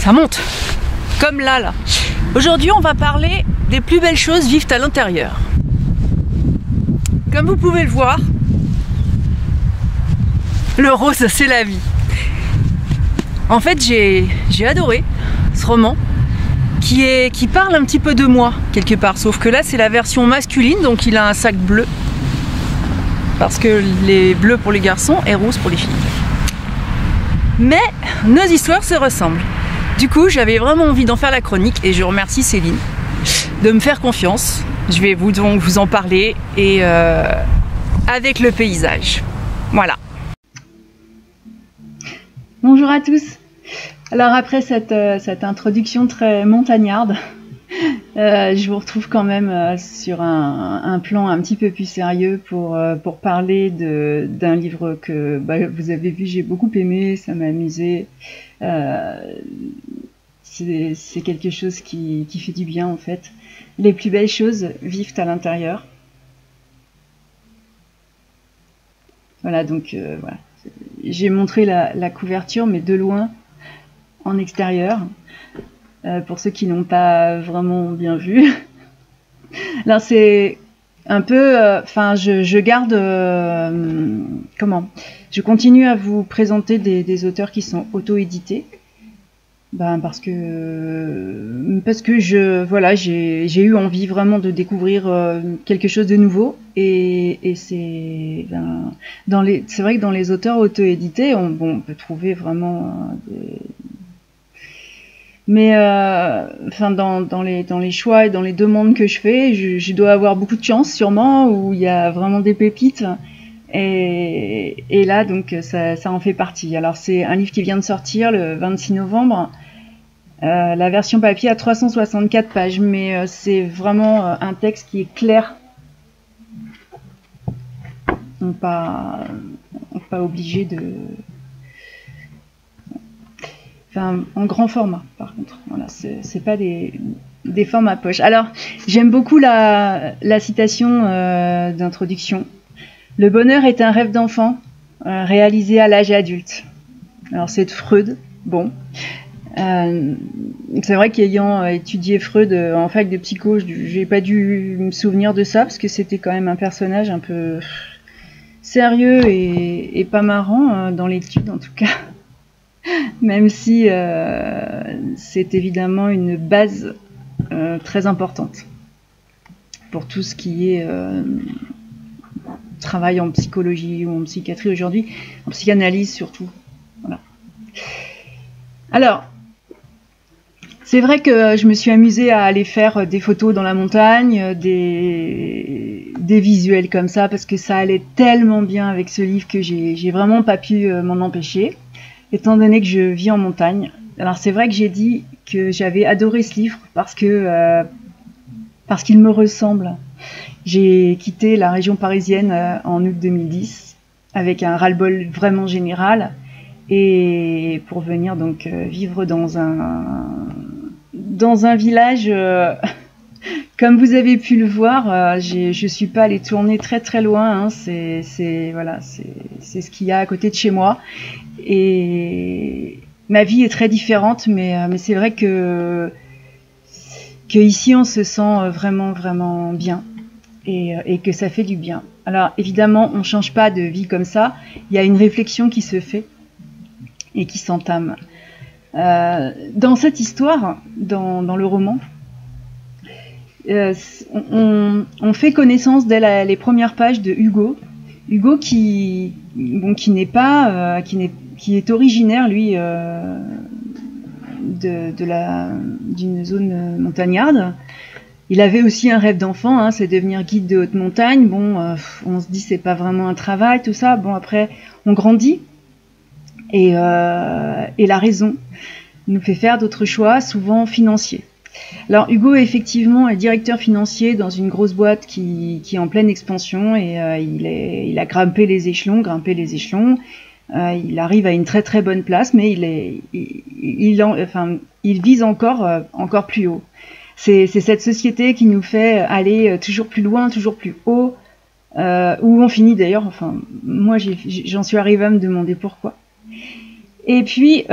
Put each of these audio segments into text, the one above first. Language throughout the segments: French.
ça monte. Comme là. Aujourd'hui, on va parler des plus belles choses vivent à l'intérieur. Comme vous pouvez le voir, le rose, c'est la vie. En fait, j'ai adoré ce roman qui parle un petit peu de moi, quelque part. Sauf que là, c'est la version masculine, donc il a un sac bleu. Parce que les bleus pour les garçons et rose pour les filles. Mais nos histoires se ressemblent. Du coup, j'avais vraiment envie d'en faire la chronique et je remercie Céline de me faire confiance. Je vais donc vous en parler et avec le paysage. Voilà. Bonjour à tous. Alors après cette introduction très montagnarde, je vous retrouve quand même sur un plan un petit peu plus sérieux pour parler d'un livre que vous avez vu, j'ai beaucoup aimé, ça m'a amusé. C'est quelque chose qui fait du bien en fait. Les plus belles choses vivent à l'intérieur. Voilà, donc voilà. J'ai montré la couverture, mais de loin, en extérieur, pour ceux qui n'ont pas vraiment bien vu. Là, c'est un peu... je garde... Je continue à vous présenter des auteurs qui sont auto-édités. Parce que j'ai eu envie vraiment de découvrir quelque chose de nouveau et c'est vrai que dans les auteurs auto-édités on peut trouver vraiment dans les choix et dans les demandes que je fais, je dois avoir beaucoup de chance sûrement, où il y a vraiment des pépites. Et là, donc, ça en fait partie. Alors, c'est un livre qui vient de sortir le 26 novembre. La version papier a 364 pages, mais c'est vraiment un texte qui est clair. Donc, pas obligé de... en grand format, par contre. Voilà, c'est pas des formats poche. Alors, j'aime beaucoup la citation d'introduction. Le bonheur est un rêve d'enfant réalisé à l'âge adulte. Alors c'est de Freud. Bon, c'est vrai qu'ayant étudié Freud en fac de psycho, j'ai pas dû me souvenir de ça parce que c'était quand même un personnage un peu sérieux et pas marrant dans l'étude en tout cas. Même si c'est évidemment une base très importante pour tout ce qui est travail en psychologie ou en psychiatrie aujourd'hui, en psychanalyse surtout. Voilà. Alors, c'est vrai que je me suis amusée à aller faire des photos dans la montagne, des visuels comme ça, parce que ça allait tellement bien avec ce livre que j'ai vraiment pas pu m'en empêcher, étant donné que je vis en montagne. Alors c'est vrai que j'ai dit que j'avais adoré ce livre parce qu'il me ressemble. J'ai quitté la région parisienne en août 2010 avec un ras-le-bol vraiment général et pour venir donc vivre dans un village comme vous avez pu le voir. Je suis pas allée tourner très très loin, hein, c'est ce qu'il y a à côté de chez moi et ma vie est très différente, mais c'est vrai que ici on se sent vraiment vraiment bien. Et que ça fait du bien. Alors évidemment, on ne change pas de vie comme ça. Il y a une réflexion qui se fait et qui s'entame. Dans cette histoire, dans le roman, on fait connaissance dès les premières pages de Hugo. Hugo qui est originaire lui d'une zone montagnarde. Il avait aussi un rêve d'enfant, hein, c'est devenir guide de haute montagne. Bon, on se dit c'est pas vraiment un travail, tout ça. Bon, après, on grandit et la raison nous fait faire d'autres choix, souvent financiers. Alors Hugo effectivement est directeur financier dans une grosse boîte qui est en pleine expansion et il a grimpé les échelons. Il arrive à une très très bonne place, mais il vise encore plus haut. C'est cette société qui nous fait aller toujours plus loin, toujours plus haut, où on finit d'ailleurs, enfin, moi j'en suis arrivée à me demander pourquoi. Et puis,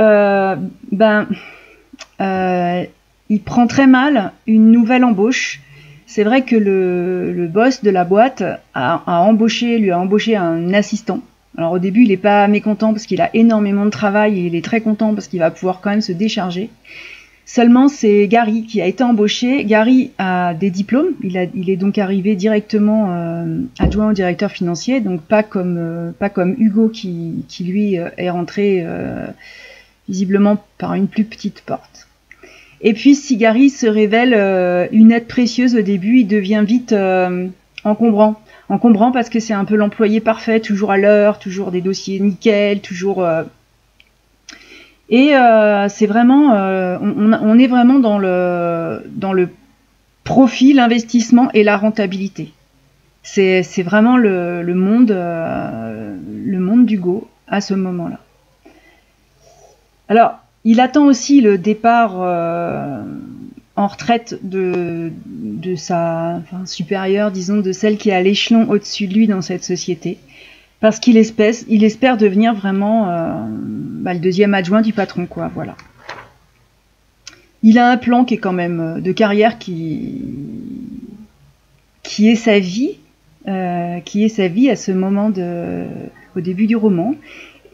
il prend très mal une nouvelle embauche. C'est vrai que le boss de la boîte lui a embauché un assistant. Alors au début, il n'est pas mécontent parce qu'il a énormément de travail et il est très content parce qu'il va pouvoir quand même se décharger. Seulement, c'est Gary qui a été embauché. Gary a des diplômes. Il est donc arrivé directement adjoint au directeur financier, donc pas comme Hugo qui lui est rentré visiblement par une plus petite porte. Et puis, si Gary se révèle une aide précieuse au début, il devient vite encombrant. Encombrant parce que c'est un peu l'employé parfait, toujours à l'heure, toujours des dossiers nickel, toujours... Et c'est vraiment... on est vraiment dans le profit, l'investissement et la rentabilité. C'est vraiment le monde d'Hugo à ce moment-là. Alors, il attend aussi le départ en retraite de sa supérieure, disons, de celle qui est à l'échelon au-dessus de lui dans cette société, parce qu'il espère devenir vraiment le deuxième adjoint du patron, quoi. Voilà. Il a un plan qui est quand même de carrière qui est sa vie, à ce moment au début du roman,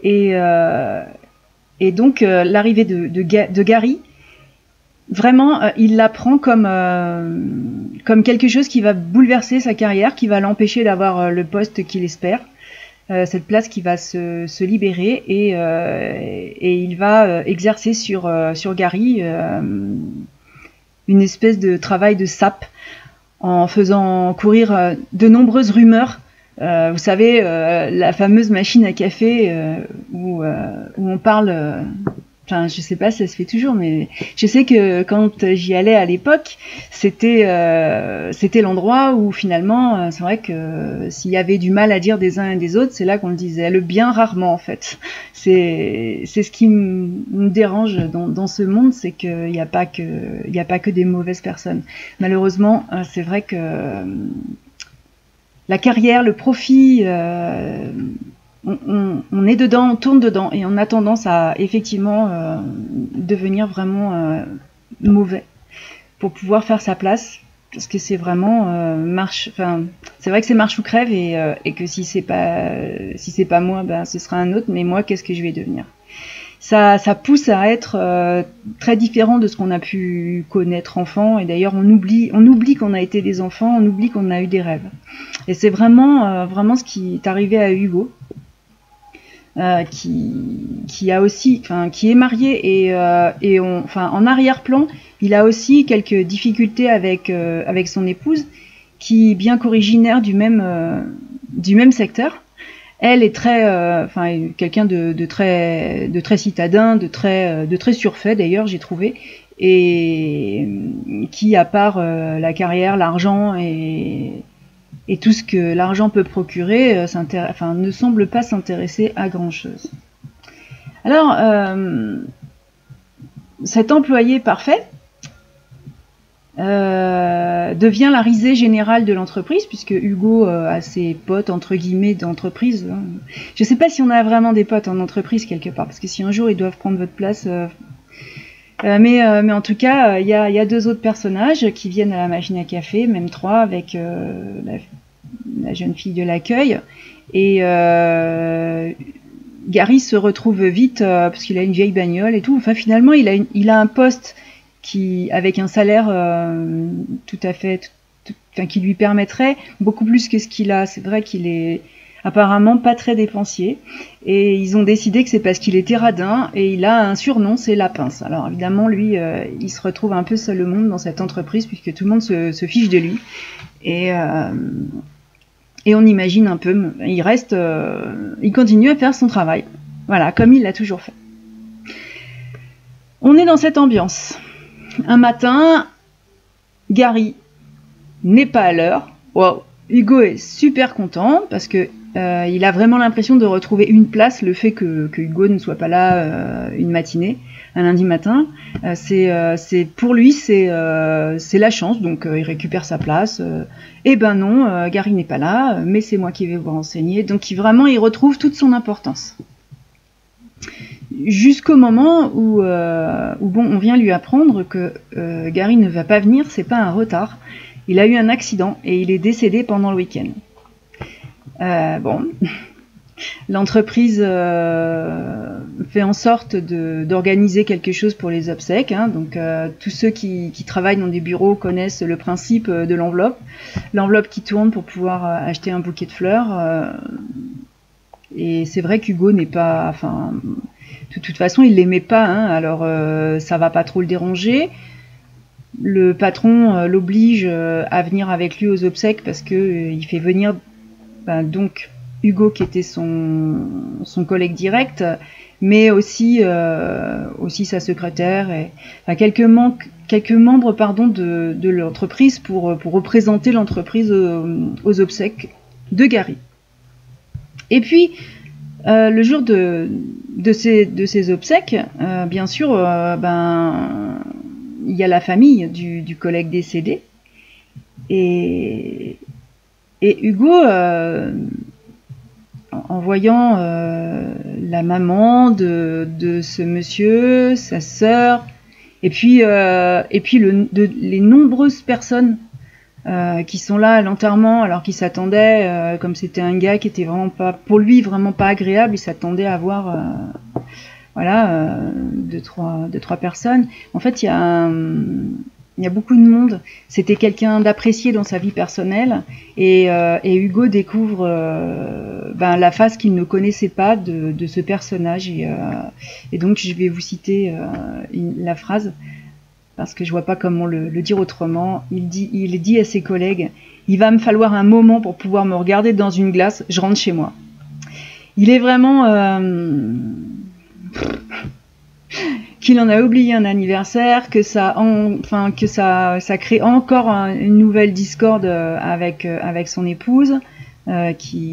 et donc l'arrivée de Gary, vraiment, il la prend comme quelque chose qui va bouleverser sa carrière, qui va l'empêcher d'avoir le poste qu'il espère, cette place qui va se libérer, et il va exercer sur Gary une espèce de travail de sape, en faisant courir de nombreuses rumeurs. Vous savez, la fameuse machine à café où on parle... Enfin, je sais pas si ça se fait toujours, mais je sais que quand j'y allais à l'époque, c'était l'endroit où finalement, c'est vrai que s'il y avait du mal à dire des uns et des autres, c'est là qu'on le disait. Le bien, rarement en fait. C'est ce qui me dérange dans ce monde, c'est qu'il n'y a pas que des mauvaises personnes. Malheureusement, c'est vrai que la carrière, le profit, on est dedans, on tourne dedans, et on a tendance à effectivement devenir vraiment mauvais pour pouvoir faire sa place, parce que c'est vraiment c'est vrai que c'est marche ou crève, et que si c'est pas moi, ce sera un autre, mais moi, qu'est-ce que je vais devenir? Ça pousse à être très différent de ce qu'on a pu connaître enfant, et d'ailleurs on oublie qu'on a été des enfants, on oublie qu'on a eu des rêves. Et c'est vraiment ce qui est arrivé à Hugo, qui est marié, et en arrière-plan, il a aussi quelques difficultés avec son épouse, qui, bien qu'originaire du même secteur, elle est quelqu'un de très citadin, de très surfait d'ailleurs, j'ai trouvé, et qui, à part la carrière, l'argent et tout ce que l'argent peut procurer, ne semble pas s'intéresser à grand-chose. Alors, cet employé parfait devient la risée générale de l'entreprise, puisque Hugo a ses potes, entre guillemets, d'entreprise. Je ne sais pas si on a vraiment des potes en entreprise quelque part, parce que si un jour ils doivent prendre votre place... mais en tout cas, il y a deux autres personnages qui viennent à la machine à café, même trois, avec la jeune fille de l'accueil. Et Gary se retrouve vite, parce qu'il a une vieille bagnole et tout. Enfin, finalement, il a un poste avec un salaire tout à fait, qui lui permettrait beaucoup plus que ce qu'il a. C'est vrai qu'il est apparemment pas très dépensier, et ils ont décidé que c'est parce qu'il était radin, et il a un surnom, c'est la pince. Alors évidemment, lui, il se retrouve un peu seul au monde dans cette entreprise, puisque tout le monde se fiche de lui, et on imagine un peu, il continue à faire son travail, voilà, comme il l'a toujours fait. On est dans cette ambiance. Un matin, Gary n'est pas à l'heure. Wow. Hugo est super content, parce que il a vraiment l'impression de retrouver une place. Le fait que Hugo ne soit pas là une matinée, un lundi matin, c'est pour lui, c'est la chance. Donc il récupère sa place. Et ben non, Gary n'est pas là, mais c'est moi qui vais vous renseigner. Donc il retrouve toute son importance. jusqu'au moment où bon, on vient lui apprendre que Gary ne va pas venir, c'est pas un retard. Il a eu un accident et il est décédé pendant le week-end. Bon, l'entreprise fait en sorte d'organiser quelque chose pour les obsèques. Hein. Donc tous ceux qui travaillent dans des bureaux connaissent le principe de l'enveloppe. L'enveloppe qui tourne pour pouvoir acheter un bouquet de fleurs. Et c'est vrai qu'Hugo n'est pas... Enfin, de toute façon, il l'aimait pas. Hein. Alors ça va pas trop le déranger. Le patron l'oblige à venir avec lui aux obsèques parce que il fait venir donc Hugo qui était son collègue direct, mais aussi sa secrétaire et quelques membres de l'entreprise pour représenter l'entreprise aux obsèques de Gary. Et puis le jour de ces obsèques, bien sûr, il y a la famille du collègue décédé et Hugo, en voyant la maman de ce monsieur, sa sœur, et puis les nombreuses personnes qui sont là à l'enterrement, alors qu'il s'attendait, comme c'était un gars qui était vraiment pas, pour lui, vraiment pas agréable, il s'attendait à voir deux, trois personnes. En fait, il y a beaucoup de monde. C'était quelqu'un d'apprécié dans sa vie personnelle et Hugo découvre la face qu'il ne connaissait pas de ce personnage et donc je vais vous citer la phrase parce que je vois pas comment le dire autrement. Il dit à ses collègues: il va me falloir un moment pour pouvoir me regarder dans une glace, je rentre chez moi. Il est vraiment qu'il en a oublié un anniversaire, que ça crée encore une nouvelle discorde avec son épouse, qui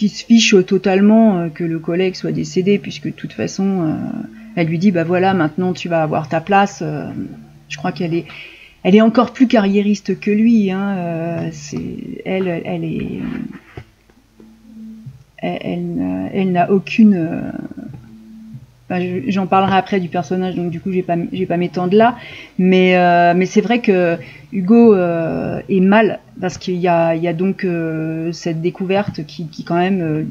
se fiche totalement que le collègue soit décédé, puisque de toute façon, elle lui dit voilà, maintenant tu vas avoir ta place. Je crois qu'elle est encore plus carriériste que lui. Hein, elle n'a aucune. J'en parlerai après du personnage, donc du coup, je vais pas m'étendre là. Mais c'est vrai que Hugo est mal parce qu'il y a donc cette découverte qui quand même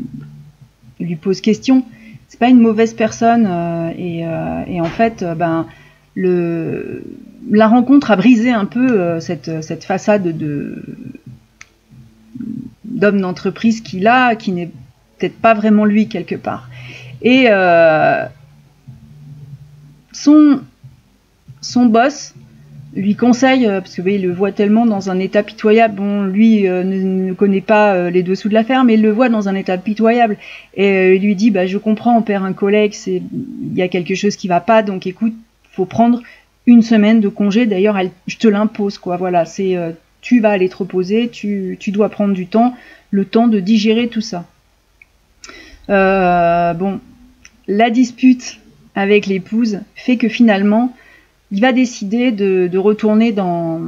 lui pose question. C'est pas une mauvaise personne et en fait, la rencontre a brisé un peu cette façade d'homme d'entreprise qu'il a, qui n'est peut-être pas vraiment lui quelque part. Et son boss lui conseille, parce que il le voit tellement dans un état pitoyable, bon, lui ne connaît pas les dessous de l'affaire, mais il le voit dans un état pitoyable, et il lui dit, je comprends, on perd un collègue, il y a quelque chose qui va pas, donc écoute, faut prendre une semaine de congé, d'ailleurs, je te l'impose, quoi, voilà, tu vas aller te reposer, tu dois prendre du temps, le temps de digérer tout ça. Bon, la dispute avec l'épouse fait que finalement, il va décider de retourner dans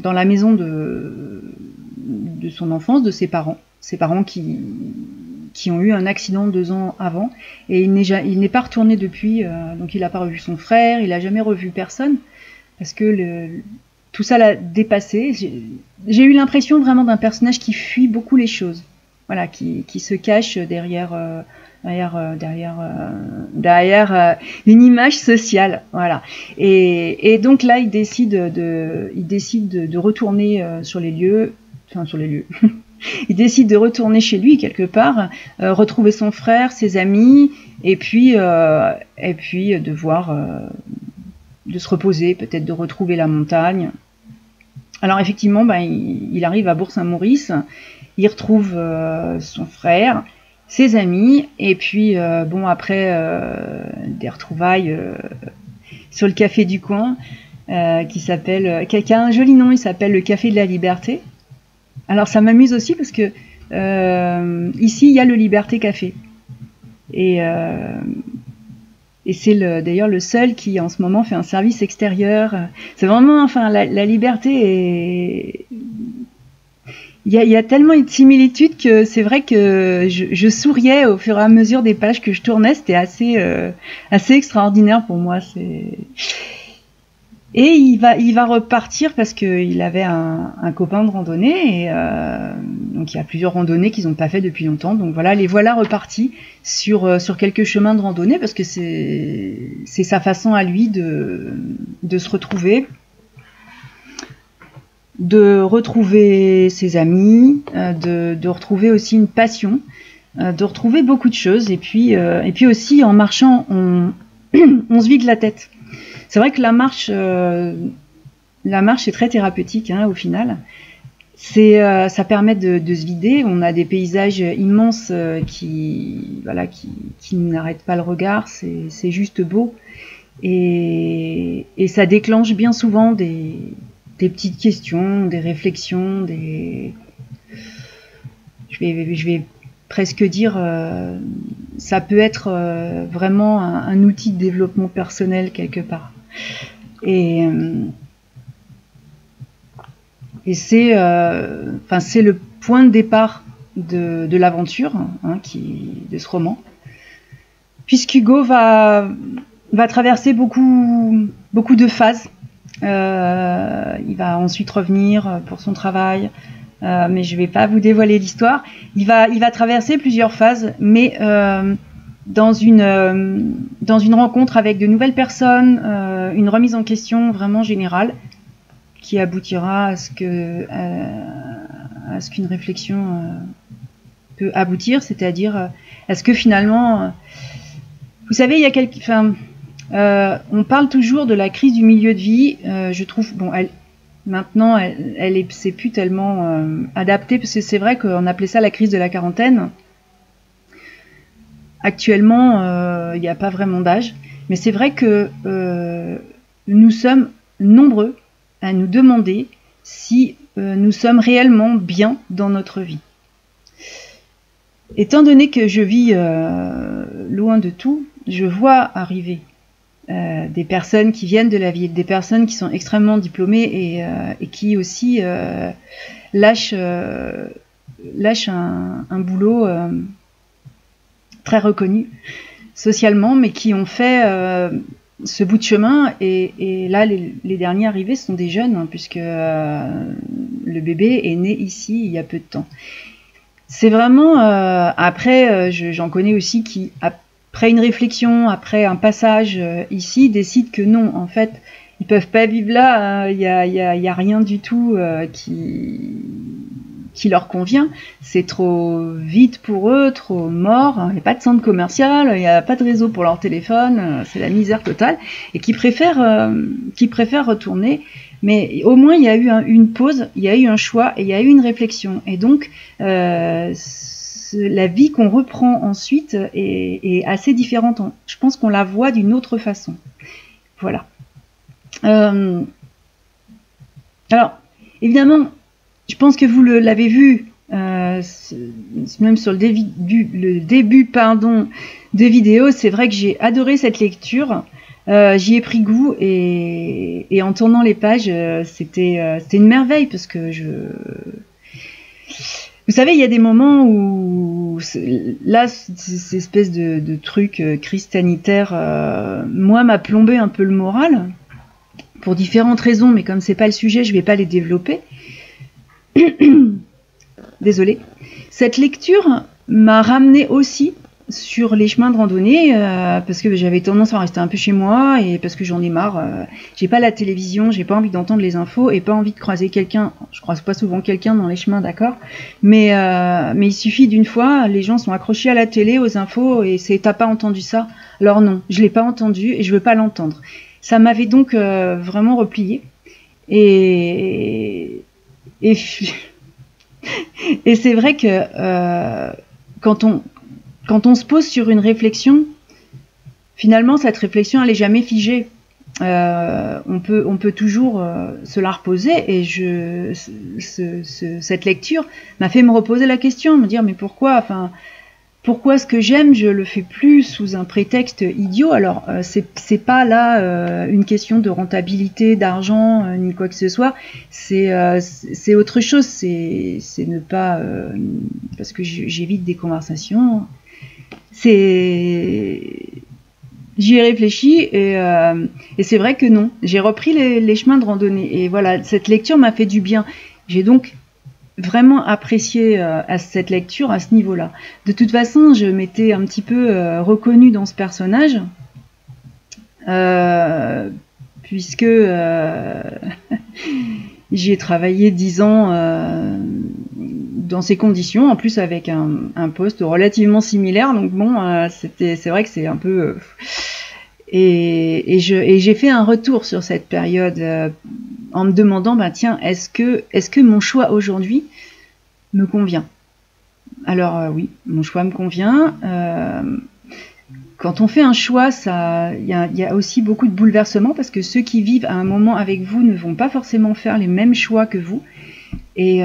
la maison de son enfance, de ses parents qui ont eu un accident 2 ans avant, et il n'est pas retourné depuis, donc il n'a pas revu son frère, il n'a jamais revu personne, parce que tout ça l'a dépassé. J'ai eu l'impression vraiment d'un personnage qui fuit beaucoup les choses, voilà, qui se cache derrière une image sociale, voilà. Et donc là, il décide de retourner sur les lieux. Il décide de retourner chez lui quelque part, retrouver son frère, ses amis, et puis de se reposer, peut-être de retrouver la montagne. Alors effectivement, il arrive à Bourg-Saint-Maurice, il retrouve son frère, ses amis, et puis après des retrouvailles sur le café du coin, qui a un joli nom, il s'appelle le Café de la Liberté. Alors ça m'amuse aussi parce que ici il y a le Liberté Café, et c'est d'ailleurs le seul qui en ce moment fait un service extérieur. C'est vraiment, la liberté il y a tellement de similitudes que c'est vrai que je souriais au fur et à mesure des pages que je tournais. C'était assez extraordinaire pour moi. Et il va repartir parce qu'il avait un copain de randonnée. Et donc il y a plusieurs randonnées qu'ils n'ont pas fait depuis longtemps. Donc voilà, les voilà repartis sur quelques chemins de randonnée parce que c'est sa façon à lui de se retrouver, de retrouver ses amis, de retrouver aussi une passion, de retrouver beaucoup de choses. Et puis aussi en marchant, on se vide la tête. C'est vrai que la marche est très thérapeutique hein, au final. Ça permet de se vider. On a des paysages immenses qui n'arrêtent pas le regard. C'est juste beau. Et ça déclenche bien souvent des petites questions, des réflexions, je vais presque dire, ça peut être vraiment un outil de développement personnel quelque part. Et c'est le point de départ de l'aventure hein, de ce roman, puisqu'Hugo va traverser beaucoup de phases. Il va ensuite revenir pour son travail, mais je ne vais pas vous dévoiler l'histoire. Il va traverser plusieurs phases, mais dans une rencontre avec de nouvelles personnes, une remise en question vraiment générale, qui aboutira à ce qu'une réflexion peut aboutir, c'est-à-dire est-ce que finalement, vous savez, il y a on parle toujours de la crise du milieu de vie. Je trouve, maintenant, c'est plus tellement adapté, parce que c'est vrai qu'on appelait ça la crise de la quarantaine. Actuellement, il n'y a pas vraiment d'âge, mais c'est vrai que nous sommes nombreux à nous demander si nous sommes réellement bien dans notre vie. Étant donné que je vis loin de tout, je vois arriver des personnes qui viennent de la ville, des personnes qui sont extrêmement diplômées et qui aussi lâchent un boulot très reconnu socialement, mais qui ont fait ce bout de chemin. Et là, les derniers arrivés sont des jeunes, hein, puisque le bébé est né ici il y a peu de temps. C'est vraiment... après, j'en connais aussi qui, après une réflexion, après un passage ici, décident que non, en fait, ils peuvent pas vivre là, il y a rien du tout qui leur convient. C'est trop vite pour eux, trop mort, il n'y a pas de centre commercial, il n'y a pas de réseau pour leur téléphone, c'est la misère totale, et qui préfèrent retourner. Mais au moins, il y a eu une pause, il y a eu un choix, et il y a eu une réflexion. Et donc, la vie qu'on reprend ensuite est assez différente. Je pense qu'on la voit d'une autre façon. Voilà. Alors, évidemment, je pense que vous l'avez vu, même sur le début de vidéo, c'est vrai que j'ai adoré cette lecture. J'y ai pris goût et en tournant les pages, c'était une merveille parce que vous savez, il y a des moments où là, cette espèce de truc crise sanitaire, moi, m'a plombé un peu le moral pour différentes raisons, mais comme c'est pas le sujet, je vais pas les développer. Désolée. Cette lecture m'a ramené aussi sur les chemins de randonnée parce que j'avais tendance à rester un peu chez moi et parce que j'en ai marre. J'ai pas la télévision, j'ai pas envie d'entendre les infos et pas envie de croiser quelqu'un. Je croise pas souvent quelqu'un dans les chemins, d'accord, mais il suffit d'une fois, les gens sont accrochés à la télé, aux infos et c'est t'as pas entendu ça. Alors non, je l'ai pas entendu et je veux pas l'entendre. Ça m'avait donc vraiment replié et c'est vrai que quand on se pose sur une réflexion, finalement cette réflexion elle est jamais figée. On peut toujours se la reposer et cette lecture m'a fait me reposer la question, me dire mais pourquoi, enfin pourquoi ce que j'aime, je le fais plus sous un prétexte idiot. Alors, c'est pas là une question de rentabilité, d'argent, ni quoi que ce soit. C'est autre chose. C'est ne pas... parce que j'évite des conversations. J'y ai réfléchi et c'est vrai que non. J'ai repris les chemins de randonnée. Et voilà, cette lecture m'a fait du bien. J'ai donc vraiment apprécié à cette lecture à ce niveau-là. De toute façon, je m'étais un petit peu reconnue dans ce personnage, puisque j'y ai travaillé 10 ans dans ces conditions, en plus avec un poste relativement similaire. Donc bon, c'est vrai que c'est un peu... Et j'ai fait un retour sur cette période en me demandant, bah tiens, est-ce que mon choix aujourd'hui me convient? Alors oui, mon choix me convient. Quand on fait un choix, il y a aussi beaucoup de bouleversements parce que ceux qui vivent à un moment avec vous ne vont pas forcément faire les mêmes choix que vous. Et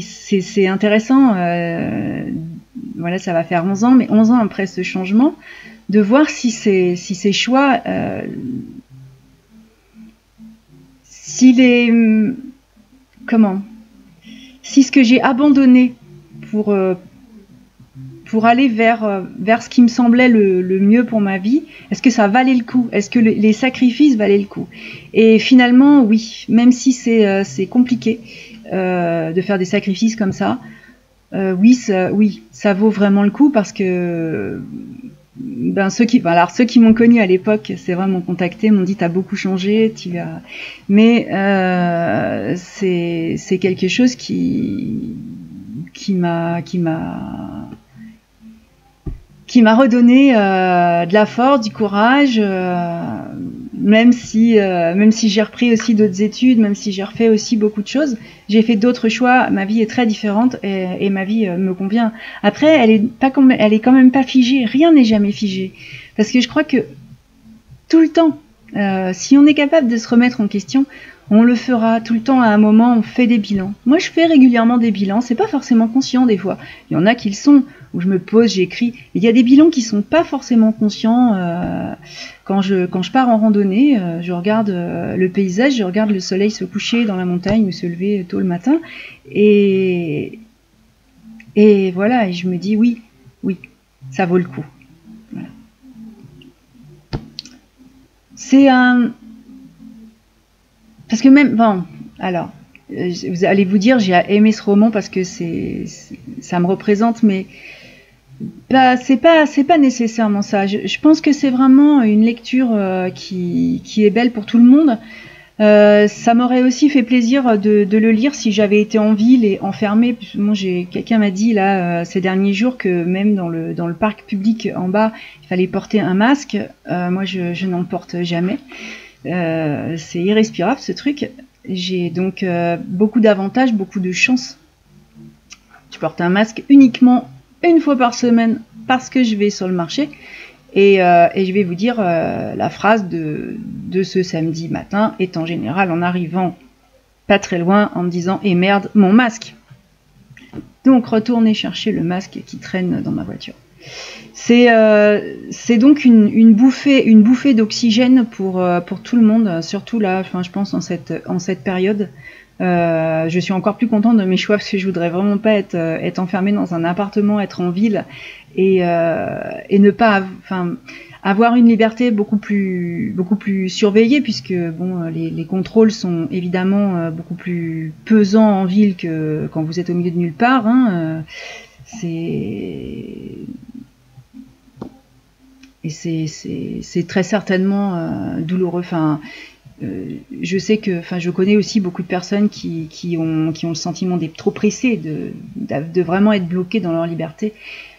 c'est intéressant. Voilà, ça va faire 11 ans, mais 11 ans après ce changement, de voir si ces choix, si ce que j'ai abandonné pour aller vers ce qui me semblait le mieux pour ma vie, est-ce que ça valait le coup? Est-ce que les sacrifices valaient le coup? Et finalement, oui, même si c'est compliqué de faire des sacrifices comme ça, oui, ça vaut vraiment le coup parce que ceux qui m'ont connu à l'époque, c'est vrai, m'ont contacté, m'ont dit t'as beaucoup changé, mais c'est quelque chose qui m'a redonné de la force, du courage, même si j'ai repris aussi d'autres études, même si j'ai refait aussi beaucoup de choses, j'ai fait d'autres choix. Ma vie est très différente et ma vie me convient. Après, elle est quand même pas figée. Rien n'est jamais figé, parce que je crois que tout le temps, si on est capable de se remettre en question, on le fera tout le temps. À un moment, on fait des bilans. Moi, je fais régulièrement des bilans. C'est pas forcément conscient des fois. Il y en a qui le sont, où je me pose, j'écris. Il y a des bilans qui sont pas forcément conscients. Quand je pars en randonnée, je regarde le paysage, je regarde le soleil se coucher dans la montagne ou se lever tôt le matin, et voilà. Et je me dis oui, ça vaut le coup. Voilà. C'est un parce que même, bon, alors, vous allez vous dire, j'ai aimé ce roman parce que ça me représente, mais c'est pas nécessairement ça. Je pense que c'est vraiment une lecture qui est belle pour tout le monde. Ça m'aurait aussi fait plaisir de le lire si j'avais été en ville et enfermée. Moi, quelqu'un m'a dit là ces derniers jours que même dans le parc public en bas, il fallait porter un masque. Moi, je n'en porte jamais. C'est irrespirable ce truc. J'ai donc beaucoup d'avantages, beaucoup de chance. Je porte un masque uniquement une fois par semaine parce que je vais sur le marché. Et je vais vous dire la phrase de ce samedi matin est en général en arrivant pas très loin en me disant « Eh merde, mon masque !» Donc retourner chercher le masque qui traîne dans ma voiture. C'est donc une bouffée d'oxygène pour tout le monde, surtout là, enfin, je pense en cette période. Je suis encore plus contente de mes choix parce que je voudrais vraiment pas être enfermée dans un appartement, être en ville et ne pas, avoir une liberté beaucoup plus surveillée, puisque bon, les contrôles sont évidemment beaucoup plus pesants en ville que quand vous êtes au milieu de nulle part. C'est très certainement douloureux. Je sais que, je connais aussi beaucoup de personnes qui ont le sentiment d'être trop pressées, de vraiment être bloquées dans leur liberté.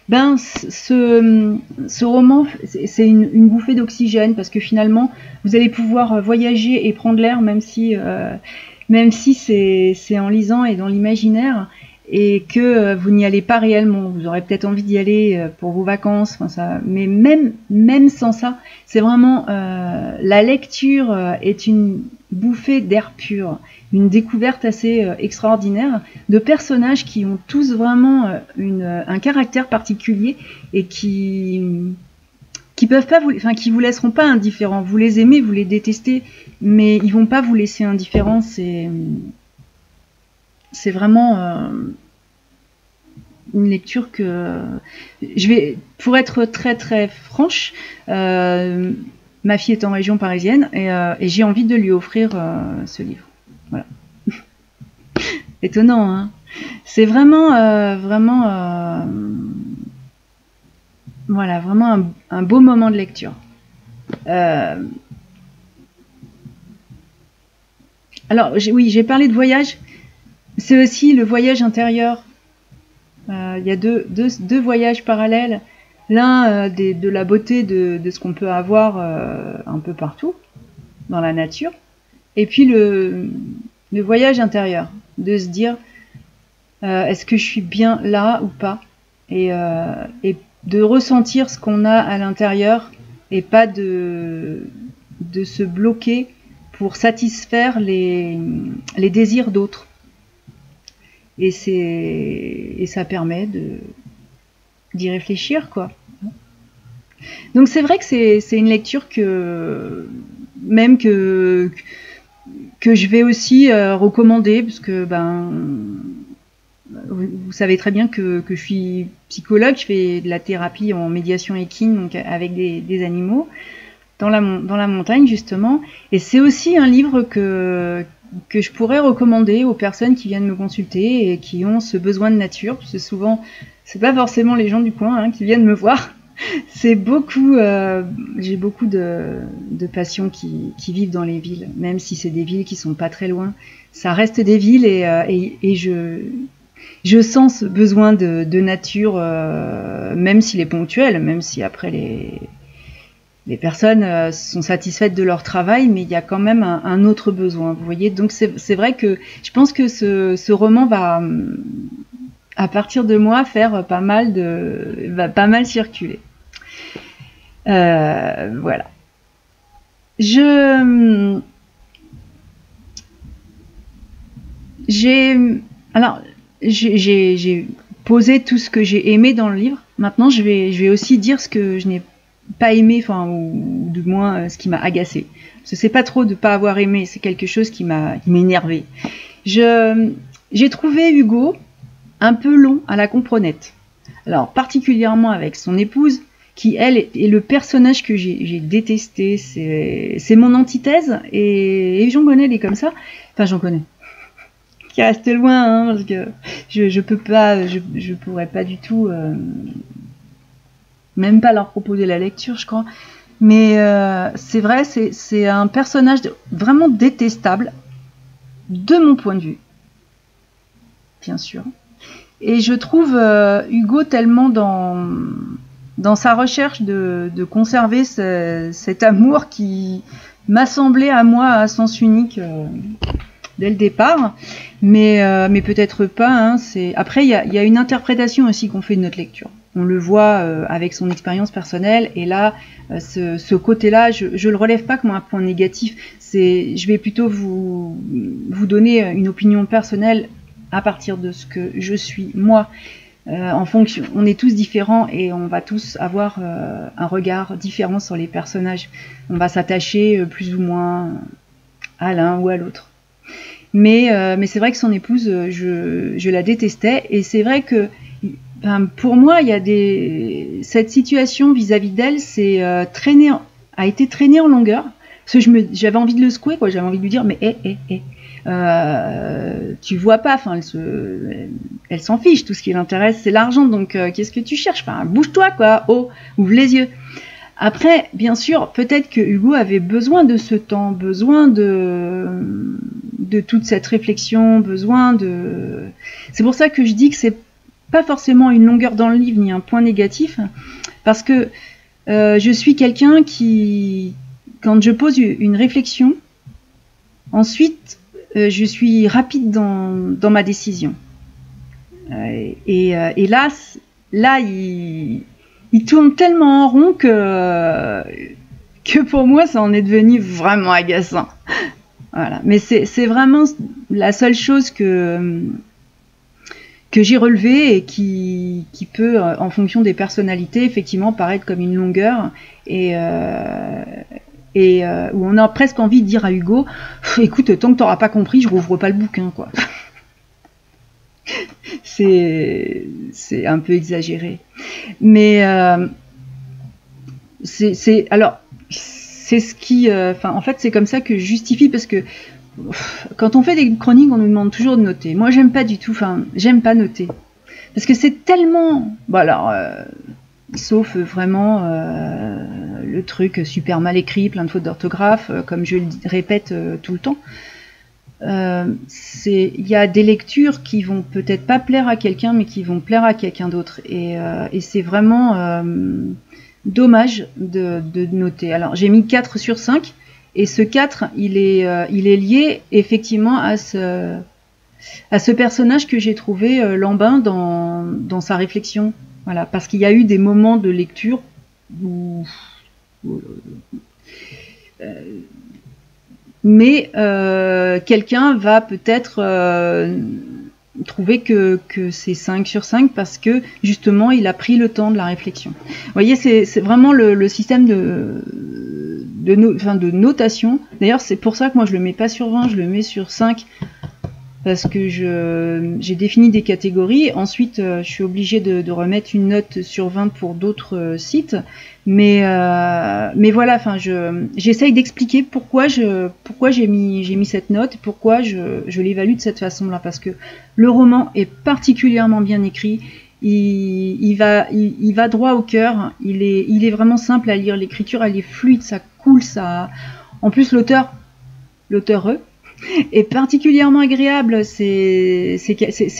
Ce roman, c'est une bouffée d'oxygène, parce que finalement, vous allez pouvoir voyager et prendre l'air, même si c'est en lisant et dans l'imaginaire. et que vous n'y allez pas réellement. Vous aurez peut-être envie d'y aller pour vos vacances, enfin ça, mais même sans ça, c'est vraiment la lecture est une bouffée d'air pur, une découverte assez extraordinaire de personnages qui ont tous vraiment un caractère particulier et qui peuvent pas vous, enfin qui vous laisseront pas indifférents. Vous les aimez, vous les détestez, mais ils vont pas vous laisser indifférents. C'est vraiment une lecture que je vais, pour être très très franche, ma fille est en région parisienne et j'ai envie de lui offrir ce livre. Voilà. Étonnant, hein. C'est vraiment voilà, vraiment un beau moment de lecture. Alors oui, j'ai parlé de voyage. C'est aussi le voyage intérieur. Il y a deux voyages parallèles. L'un de la beauté de ce qu'on peut avoir un peu partout dans la nature, et puis le voyage intérieur, de se dire est-ce que je suis bien là ou pas, et de ressentir ce qu'on a à l'intérieur et pas de se bloquer pour satisfaire les désirs d'autres. Et ça permet d'y réfléchir, quoi. Donc c'est vrai que c'est une lecture que je vais aussi recommander, parce que vous savez très bien que je suis psychologue, je fais de la thérapie en médiation équine, donc avec des animaux dans la montagne justement, et c'est aussi un livre que je pourrais recommander aux personnes qui viennent me consulter et qui ont ce besoin de nature, parce que souvent c'est pas forcément les gens du coin qui viennent me voir. C'est beaucoup, j'ai beaucoup de patients qui vivent dans les villes, même si c'est des villes qui sont pas très loin. Ça reste des villes et je sens ce besoin de nature, même s'il est ponctuel, même si après les personnes sont satisfaites de leur travail, mais il y a quand même un autre besoin. Vous voyez, donc c'est vrai que je pense que ce roman va, à partir de moi, faire va pas mal circuler. Voilà. J'ai posé tout ce que j'ai aimé dans le livre. Maintenant, je vais aussi dire ce que je n'ai pas aimé, enfin, ou du moins ce qui m'a agacé. Parce que c'est pas trop de pas avoir aimé, c'est quelque chose qui m'a énervé. J'ai trouvé Hugo un peu long à la comprenette. Alors, particulièrement avec son épouse, qui, elle, est le personnage que j'ai détesté. C'est mon antithèse, et j'en connais des comme ça. Enfin, j'en connais. Qui restent loin, parce que je peux pas, je pourrais pas du tout, même pas leur proposer la lecture, je crois. Mais c'est vrai, c'est un personnage vraiment détestable, de mon point de vue, bien sûr. Et je trouve Hugo tellement dans sa recherche de conserver cet amour qui m'a semblé à moi à sens unique dès le départ, mais peut-être pas. Après, il y a une interprétation aussi qu'on fait de notre lecture. On le voit avec son expérience personnelle, et là, ce côté-là, je le relève pas comme un point négatif. Je vais plutôt vous donner une opinion personnelle à partir de ce que je suis moi. En fonction, on est tous différents et on va tous avoir un regard différent sur les personnages. On va s'attacher plus ou moins à l'un ou à l'autre. Mais c'est vrai que son épouse, je la détestais, et c'est vrai que pour moi, il y a cette situation vis-à-vis d'elle, a été traînée en longueur, parce que j'avais envie de le secouer, quoi. J'avais envie de lui dire, mais tu vois pas, enfin, elle s'en fiche, tout ce qui l'intéresse c'est l'argent, donc qu'est-ce que tu cherches, enfin, bouge-toi, quoi, ouvre les yeux. Après, bien sûr, peut-être que Hugo avait besoin de ce temps, besoin de toute cette réflexion, c'est pour ça que je dis que c'est pas forcément une longueur dans le livre ni un point négatif, parce que je suis quelqu'un qui, quand je pose une réflexion, ensuite je suis rapide dans ma décision. Et là il tourne tellement en rond que pour moi ça en est devenu vraiment agaçant. Voilà. Mais c'est vraiment la seule chose que j'ai relevée et qui peut, en fonction des personnalités, effectivement paraître comme une longueur et où on a presque envie de dire à Hugo, écoute, tant que t'auras pas compris, je rouvre pas le bouquin, quoi. C'est un peu exagéré, mais c'est ce qui, en fait, c'est comme ça que je justifie, parce que quand on fait des chroniques, on nous demande toujours de noter. Moi, j'aime pas du tout, j'aime pas noter, parce que c'est tellement, sauf vraiment le truc super mal écrit, plein de fautes d'orthographe, comme je le répète tout le temps. Il y a des lectures qui vont peut-être pas plaire à quelqu'un, mais qui vont plaire à quelqu'un d'autre, et c'est vraiment dommage de noter. Alors j'ai mis 4 sur 5, et ce 4 il est lié effectivement à ce personnage que j'ai trouvé lambin dans sa réflexion. Voilà, parce qu'il y a eu des moments de lecture où mais quelqu'un va peut-être trouver que c'est 5 sur 5 parce que justement il a pris le temps de la réflexion. Vous voyez, c'est vraiment le système de notation. D'ailleurs, c'est pour ça que moi je le mets pas sur 20, je le mets sur 5, parce que j'ai défini des catégories. Ensuite, je suis obligée de remettre une note sur 20 pour d'autres sites. Mais voilà, j'essaye d'expliquer pourquoi j'ai mis cette note, pourquoi je l'évalue de cette façon-là, parce que le roman est particulièrement bien écrit. Il va droit au cœur. Il est vraiment simple à lire. L'écriture, elle est fluide, ça coule, ça. En plus, l'auteur est particulièrement agréable. C'est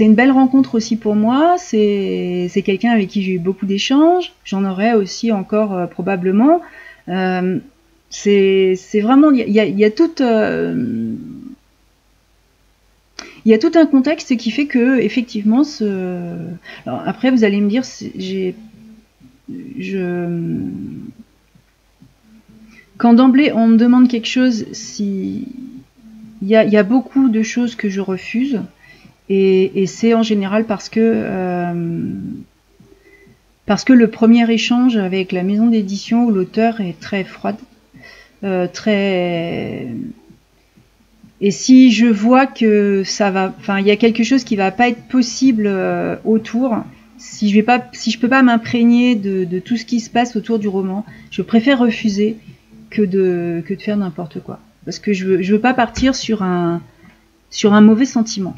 une belle rencontre aussi pour moi. C'est quelqu'un avec qui j'ai eu beaucoup d'échanges. J'en aurai aussi encore probablement. C'est vraiment, il y a tout un contexte qui fait que effectivement alors après vous allez me dire, quand d'emblée on me demande quelque chose, il y a beaucoup de choses que je refuse, et c'est en général parce que le premier échange avec la maison d'édition où l'auteur est très froide, et si je vois que il y a quelque chose qui va pas être possible autour, si je peux pas m'imprégner de tout ce qui se passe autour du roman, je préfère refuser que de faire n'importe quoi. Parce que je veux pas partir sur un mauvais sentiment.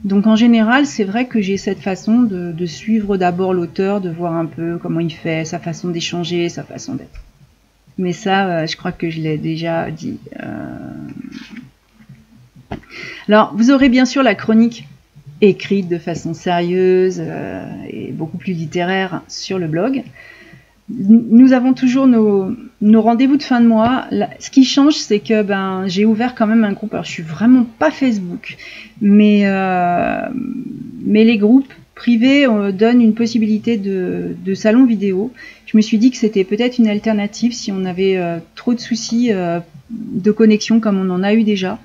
Donc en général, c'est vrai que j'ai cette façon de suivre d'abord l'auteur, de voir un peu comment il fait, sa façon d'échanger, sa façon d'être. Mais ça, je crois que je l'ai déjà dit. Alors, vous aurez bien sûr la chronique écrite de façon sérieuse et beaucoup plus littéraire sur le blog. Nous avons toujours nos rendez-vous de fin de mois. Ce qui change, c'est que j'ai ouvert quand même un groupe. Alors, je suis vraiment pas Facebook, mais les groupes privés donnent une possibilité de salon vidéo. Je me suis dit que c'était peut-être une alternative si on avait trop de soucis de connexion comme on en a eu déjà.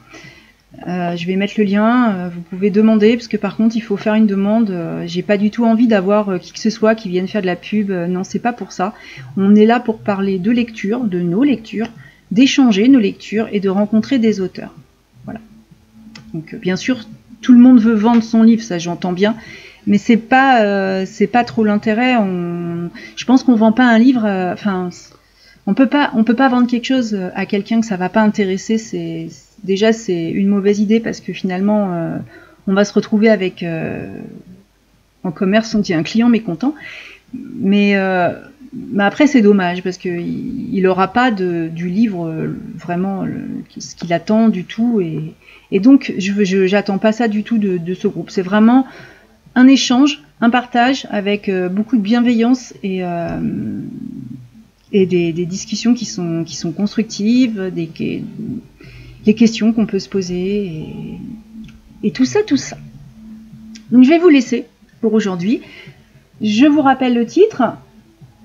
Je vais mettre le lien, vous pouvez demander, parce que par contre il faut faire une demande. J'ai pas du tout envie d'avoir qui que ce soit qui vienne faire de la pub, non, c'est pas pour ça. On est là pour parler de lecture, de nos lectures, d'échanger nos lectures et de rencontrer des auteurs. Voilà. Donc bien sûr, tout le monde veut vendre son livre, ça j'entends bien, mais c'est pas trop l'intérêt. Je pense qu'on vend pas un livre, on peut pas vendre quelque chose à quelqu'un que ça va pas intéresser. Déjà, c'est une mauvaise idée, parce que finalement, on va se retrouver avec, en commerce, on dit un client mécontent. Mais après, c'est dommage, parce qu'il n'aura pas du livre vraiment ce qu'il attend du tout. Et donc, j'attends pas ça du tout de ce groupe. C'est vraiment un échange, un partage avec beaucoup de bienveillance et des discussions qui sont constructives, les questions qu'on peut se poser, et tout ça. Donc je vais vous laisser pour aujourd'hui. Je vous rappelle le titre,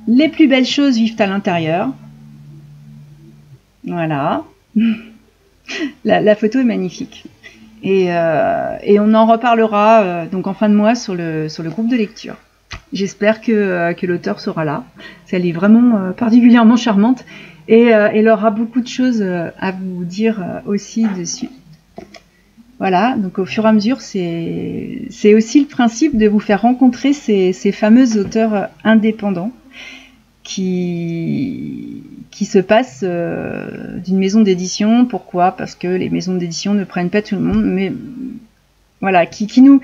Les plus belles choses vivent à l'intérieur. Voilà. La photo est magnifique. Et on en reparlera donc en fin de mois sur le groupe de lecture. J'espère que l'auteur sera là. Elle est vraiment particulièrement charmante et elle aura beaucoup de choses à vous dire aussi dessus. Voilà, donc au fur et à mesure, c'est aussi le principe de vous faire rencontrer ces fameux auteurs indépendants qui se passent d'une maison d'édition. Pourquoi? Parce que les maisons d'édition ne prennent pas tout le monde, mais voilà, qui nous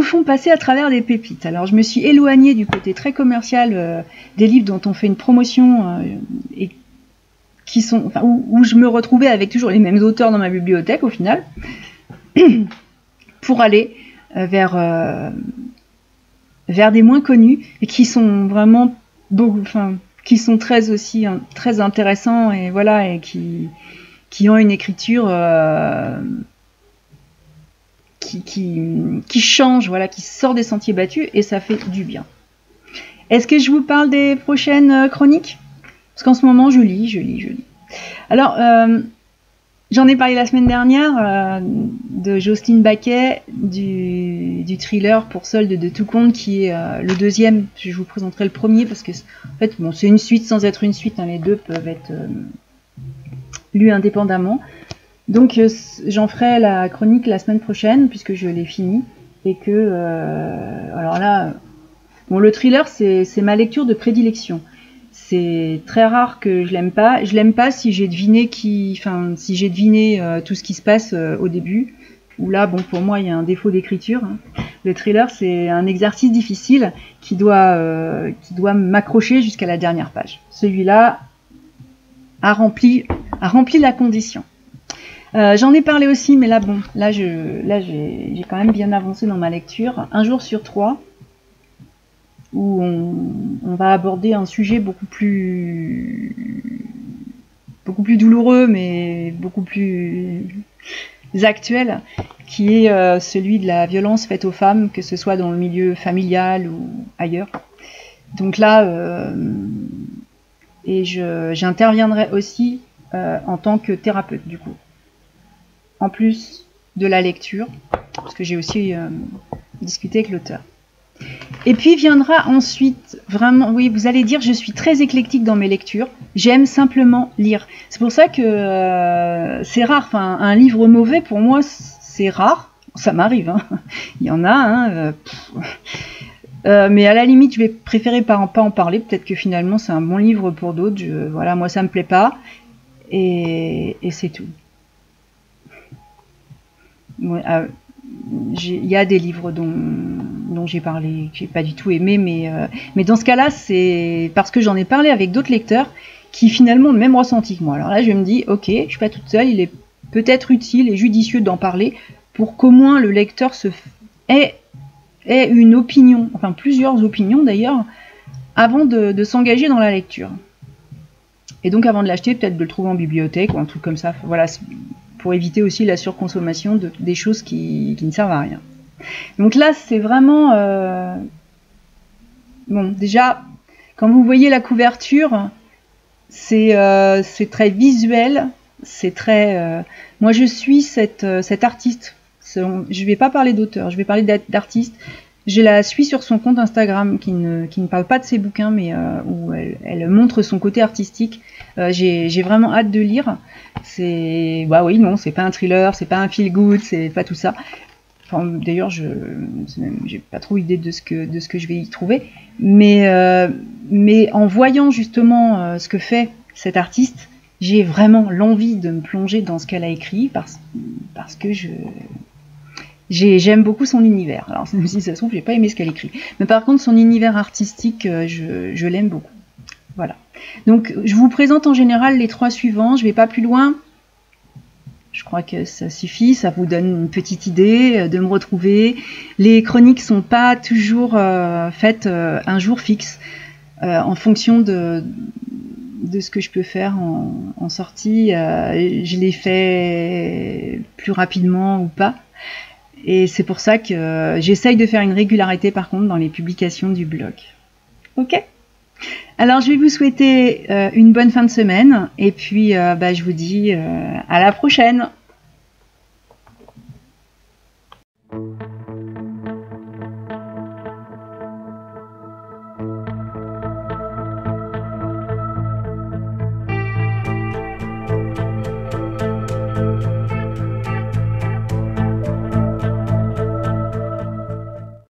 font passer à travers des pépites. Alors je me suis éloignée du côté très commercial des livres dont on fait une promotion et qui sont, enfin, où je me retrouvais avec toujours les mêmes auteurs dans ma bibliothèque au final, pour aller vers des moins connus et qui sont vraiment beaucoup, enfin, qui sont très intéressants et voilà, et qui ont une écriture qui change, voilà, qui sort des sentiers battus, et ça fait du bien. Est-ce que je vous parle des prochaines chroniques? Parce qu'en ce moment je lis. Alors j'en ai parlé la semaine dernière de Jocelyne Baquet, du thriller Pour solde de tout compte, qui est le deuxième. Je vous présenterai le premier parce que en fait, bon, c'est une suite sans être une suite, hein, les deux peuvent être lus indépendamment. Donc j'en ferai la chronique la semaine prochaine puisque je l'ai fini et que alors là, bon, le thriller c'est ma lecture de prédilection. C'est très rare que je l'aime pas. Je l'aime pas si j'ai deviné tout ce qui se passe au début. Où là, bon, pour moi, il y a un défaut d'écriture. Hein. Le thriller, c'est un exercice difficile qui doit m'accrocher jusqu'à la dernière page. Celui-là a rempli la condition. J'en ai parlé aussi, mais là, bon, j'ai quand même bien avancé dans ma lecture. Un jour sur 3. Où on va aborder un sujet beaucoup plus douloureux, mais beaucoup plus actuel, qui est celui de la violence faite aux femmes, que ce soit dans le milieu familial ou ailleurs. Donc là, et j'interviendrai aussi en tant que thérapeute, du coup, en plus de la lecture, parce que j'ai aussi discuté avec l'auteur. Et puis viendra ensuite, vraiment, oui, vous allez dire, je suis très éclectique dans mes lectures, j'aime simplement lire. C'est pour ça que c'est rare, enfin, un livre mauvais, pour moi, c'est rare, ça m'arrive, hein. Il y en a, hein, mais à la limite, je vais préférer pas en parler, peut-être que finalement c'est un bon livre pour d'autres, voilà, moi ça me plaît pas, et c'est tout. Ouais, il y a des livres dont j'ai parlé, que j'ai pas du tout aimé, mais dans ce cas-là, c'est parce que j'en ai parlé avec d'autres lecteurs qui finalement ont le même ressenti que moi. Alors là, je me dis, ok, je suis pas toute seule, il est peut-être utile et judicieux d'en parler pour qu'au moins le lecteur ait une opinion, enfin plusieurs opinions d'ailleurs, avant de s'engager dans la lecture. Et donc avant de l'acheter, peut-être de le trouver en bibliothèque ou un truc comme ça. Voilà, pour éviter aussi la surconsommation des choses qui ne servent à rien. Donc là, c'est vraiment... Bon, déjà, quand vous voyez la couverture, c'est très visuel, c'est très... Moi, je suis cet artiste. Je ne vais pas parler d'auteur, je vais parler d'artiste. Je la suis sur son compte Instagram qui ne parle pas de ses bouquins, mais où elle montre son côté artistique. J'ai vraiment hâte de lire. Bah oui, non, c'est pas un thriller, c'est pas un feel good, c'est pas tout ça. Enfin, d'ailleurs, j'ai pas trop idée de ce que je vais y trouver. Mais en voyant justement ce que fait cet artiste, j'ai vraiment l'envie de me plonger dans ce qu'elle a écrit parce que j'aime beaucoup son univers. Alors, même si ça se trouve, j'ai pas aimé ce qu'elle écrit. Mais par contre, son univers artistique, je l'aime beaucoup. Voilà. Donc, je vous présente en général les 3 suivants. Je vais pas plus loin. Je crois que ça suffit. Ça vous donne une petite idée de me retrouver. Les chroniques sont pas toujours faites un jour fixe. En fonction de ce que je peux faire en sortie. Je les fais plus rapidement ou pas. Et c'est pour ça que j'essaye de faire une régularité par contre dans les publications du blog. Ok ? Alors je vais vous souhaiter une bonne fin de semaine et puis je vous dis à la prochaine.